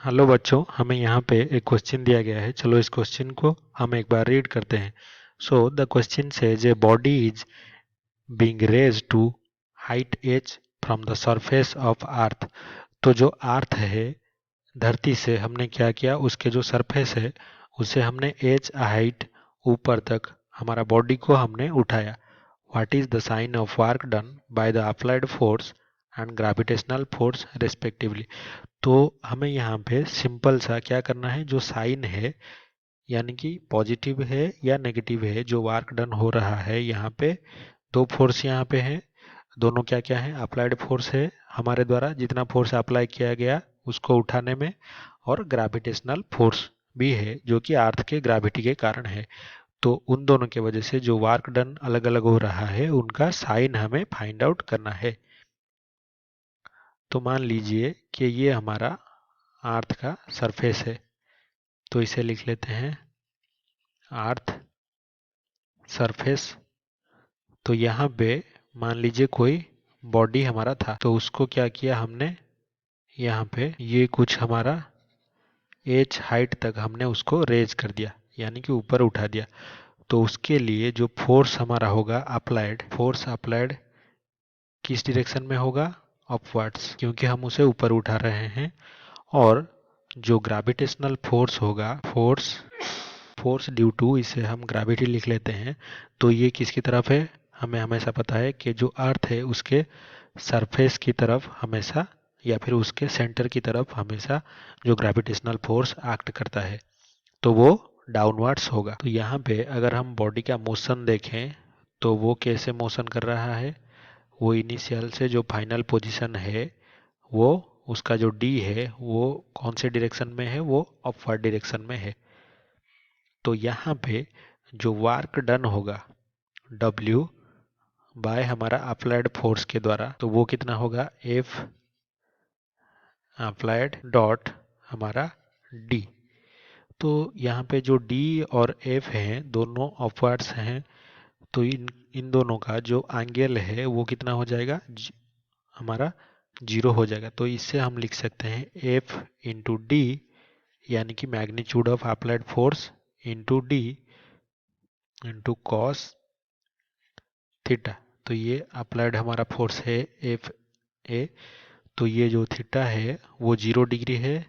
Hello बच्चों, हमें यहाँ पे एक क्वेश्चन दिया गया है। चलो इस क्वेश्चन को हम एक बार रीड करते हैं। So the question says a body is being raised to height h from the surface of earth. तो जो अर्थ है, धरती से हमने क्या किया, उसके जो सरफेस है उसे हमने h हाइट ऊपर तक हमारा बॉडी को हमने उठाया। What is the sign of work done by the applied force and gravitational force respectively. तो हमें यहाँ पे सिंपल सा क्या करना है, जो साइन है यानी कि पॉजिटिव है या नेगेटिव है, जो वर्क डन हो रहा है यहाँ पे दो फोर्स यहाँ पे है। दोनों क्या क्या है, अप्लाइड फोर्स है, हमारे द्वारा जितना फोर्स अप्लाई किया गया उसको उठाने में, और ग्रेविटेशनल फोर्स भी है जो कि अर्थ के ग्रेविटी के कारण है। तो उन दोनों के वजह से जो वर्क डन अलग अलग हो रहा है उनका साइन हमें फाइंड आउट करना है। तो मान लीजिए कि ये हमारा अर्थ का सरफेस है, तो इसे लिख लेते हैं अर्थ सरफेस। तो यहाँ पे मान लीजिए कोई बॉडी हमारा था, तो उसको क्या किया हमने, यहाँ पे ये कुछ हमारा h हाइट तक हमने उसको रेज कर दिया, यानी कि ऊपर उठा दिया। तो उसके लिए जो फोर्स हमारा होगा अप्लाइड, फोर्स अप्लाइड किस डायरेक्शन में होगा, अपवर्ड्स, क्योंकि हम उसे ऊपर उठा रहे हैं। और जो ग्रेविटेशनल फोर्स होगा, फोर्स ड्यू टू, इसे हम ग्रेविटी लिख लेते हैं। तो ये किसकी तरफ है, हमें हमेशा पता है कि जो अर्थ है उसके सरफेस की तरफ हमेशा, या फिर उसके सेंटर की तरफ हमेशा जो ग्रेविटेशनल फोर्स एक्ट करता है तो वो डाउनवर्ड्स होगा। तो यहाँ पे अगर हम बॉडी का मोशन देखें तो वो कैसे मोशन कर रहा है, वो इनिशियल से जो फाइनल पोजीशन है, वो उसका जो डी है वो कौन से डायरेक्शन में है, वो अपवर्ड डायरेक्शन में है। तो यहाँ पे जो वर्क डन होगा W बाय हमारा अप्लाइड फोर्स के द्वारा, तो वो कितना होगा, F अप्लाइड डॉट हमारा D। तो यहाँ पे जो D और F हैं दोनों अपवर्ड्स हैं, तो इन इन दोनों का जो एंगल है वो कितना हो जाएगा, हमारा 0 हो जाएगा। तो इससे हम लिख सकते हैं F इंटू डी, यानी कि magnitude of applied force into D into cos theta. तो ये अप्लाइड हमारा फोर्स है एफ ए। तो ये जो थीटा है वो 0 डिग्री है,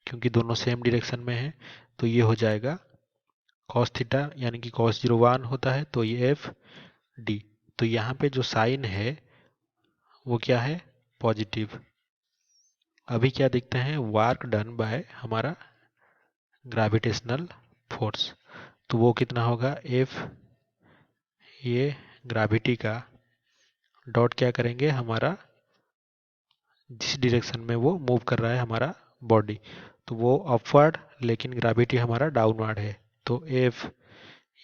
क्योंकि दोनों सेम डायरेक्शन में है। तो ये हो जाएगा कॉस थीटा, यानी कि कॉस 0 1 होता है, तो ये एफ डी। तो यहाँ पे जो साइन है वो क्या है, पॉजिटिव। अभी क्या देखते हैं, वर्क डन बाय हमारा ग्रेविटेशनल फोर्स, तो वो कितना होगा, एफ, ये ग्रेविटी का डॉट क्या करेंगे, हमारा जिस डायरेक्शन में वो मूव कर रहा है हमारा बॉडी, तो वो अपवर्ड, लेकिन ग्रेविटी हमारा डाउनवर्ड है। तो एफ,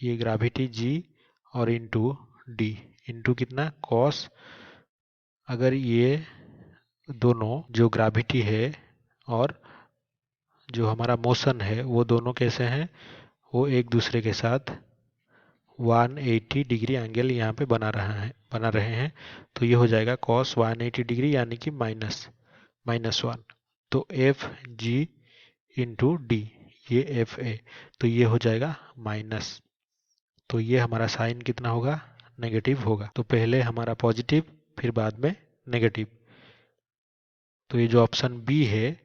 ये ग्रेविटी जी, और इंटू डी इंटू कितना, कॉस। अगर ये दोनों जो ग्रेविटी है और जो हमारा मोशन है वो दोनों कैसे हैं, वो एक दूसरे के साथ 180 डिग्री एंगल यहाँ पे बना रहे हैं। तो ये हो जाएगा cos 180 डिग्री, यानी कि -1। तो एफ जी इंटू डी, ये एफ ए, तो ये हो जाएगा माइनस। तो ये हमारा साइन कितना होगा, नेगेटिव होगा। तो पहले हमारा पॉजिटिव, फिर बाद में नेगेटिव। तो ये जो ऑप्शन बी है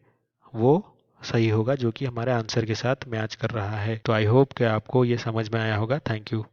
वो सही होगा, जो कि हमारे आंसर के साथ मैच कर रहा है। तो आई होप कि आपको ये समझ में आया होगा। Thank you.